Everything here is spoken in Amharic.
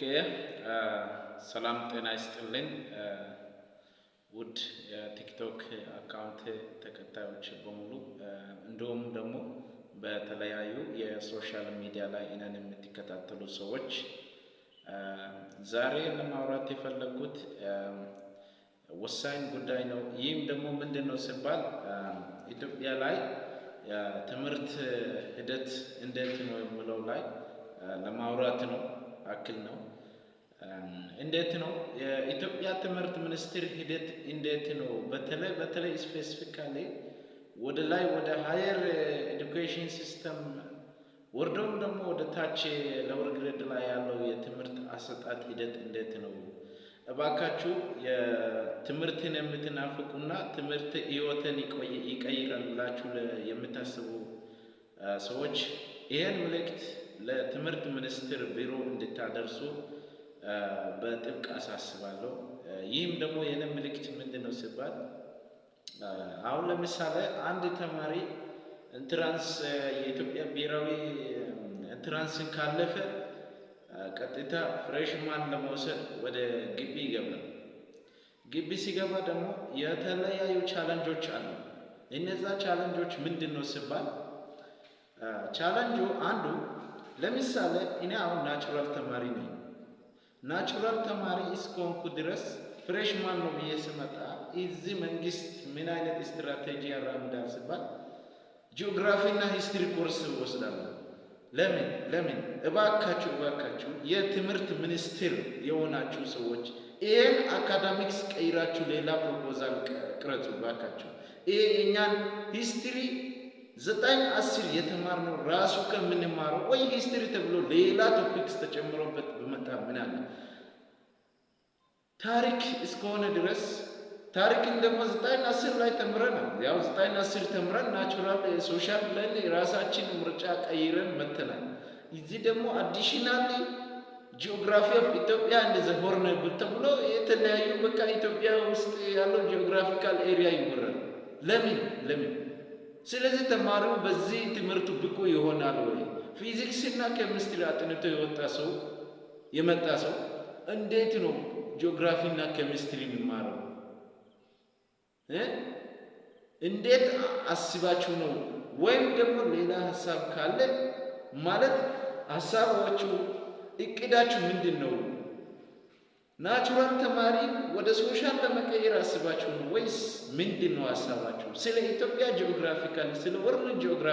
ኦኬ ሰላም ጤና ይስጥልኝ። ውድ የቲክቶክ አካውንት ተከታዮች በሙሉ እንዲሁም ደግሞ በተለያዩ የሶሻል ሚዲያ ላይ እኔን የምትከታተሉ ሰዎች ዛሬ ለማውራት የፈለኩት ወሳኝ ጉዳይ ነው። ይህም ደግሞ ምንድነው ሲባል ኢትዮጵያ ላይ ትምህርት ሂደት እንዴት ነው የሚለው ላይ ለማውራት ነው አክል ነው። እንዴት ነው የኢትዮጵያ ትምህርት ሚኒስቴር ሂደት እንዴት ነው? በተለይ ስፔሲፊካሊ ወደ ላይ ወደ ሃየር ኤዱኬሽን ሲስተም ወርዶም ደግሞ ወደ ታች ለወር ግሬድ ላይ ያለው የትምህርት አሰጣጥ ሂደት እንዴት ነው? እባካችሁ የትምህርትን የምትናፍቁና ትምህርት ህይወትን ይቀይራል ብላችሁ የምታስቡ ሰዎች ይሄን መልእክት ለትምህርት ሚኒስቴር ቢሮ እንድታደርሱ በጥብቅ አሳስባለሁ። ይህም ደግሞ የኔ መልእክት ምንድነው ሲባል አሁን ለምሳሌ አንድ ተማሪ ኢንትራንስ የኢትዮጵያ ብሔራዊ ኢንትራንስን ካለፈ ቀጥታ ፍሬሽማን ለመውሰድ ወደ ግቢ ይገባል። ግቢ ሲገባ ደግሞ የተለያዩ ቻሌንጆች አሉ። እነዛ ቻሌንጆች ምንድነው ሲባል ቻሌንጁ አንዱ ለምሳሌ እኔ አሁን ናቹራል ተማሪ ነኝ። ናቹራል ተማሪ እስከሆንኩ ድረስ ፍሬሽማን ነው ብዬ ስመጣ እዚህ መንግስት ምን አይነት ስትራቴጂ ያራምዳል ሲባል ጂኦግራፊና ሂስትሪ ኮርስ ወስዳለሁ። ለምን እባካችሁ የትምህርት ሚኒስቴር የሆናችሁ ሰዎች ይሄን አካዳሚክስ ቀይራችሁ ሌላ ፕሮፖዛል ቅረጹ እባካችሁ። ይሄ የኛን ሂስትሪ 9-10 የተማርነው ራሱ ከምንማረው ወይ ሂስትሪ ተብሎ ሌላ ቶፒክስ ተጨምሮበት በመጣ ምን አለ ታሪክ እስከሆነ ድረስ ታሪክን ደግሞ 9-10 ላይ ተምረናል። ያው 9-10 ተምረን ናቹራል ሶሻል ላይ ራሳችን ምርጫ ቀይረን መተናል። እዚህ ደግሞ አዲሽናሊ ጂኦግራፊ ኦፍ ኢትዮጵያ እንደዚህ ሆርን ተብሎ የተለያዩ በቃ ኢትዮጵያ ውስጥ ያለው ጂኦግራፊካል ኤሪያ ይወራል። ለምን ስለዚህ ተማሪው በዚህ ትምህርቱ ብቁ ይሆናል ወይ? ፊዚክስ እና ኬሚስትሪ አጥንቶ የመጣ ሰው እንዴት ነው ጂኦግራፊ እና ኬሚስትሪ የሚማረው? እንዴት አስባችሁ ነው? ወይም ደግሞ ሌላ ሐሳብ ካለ ማለት ሐሳቦቹ እቅዳችሁ ምንድነው? ናቹራል ተማሪ ወደ ሶሻል ለመቀየር አስባችሁ ነው ወይስ ምንድነው ሐሳባችሁ? ስለ ኢትዮጵያ ጂኦግራፊካል ስለ ወርልድ ጂኦግራፊ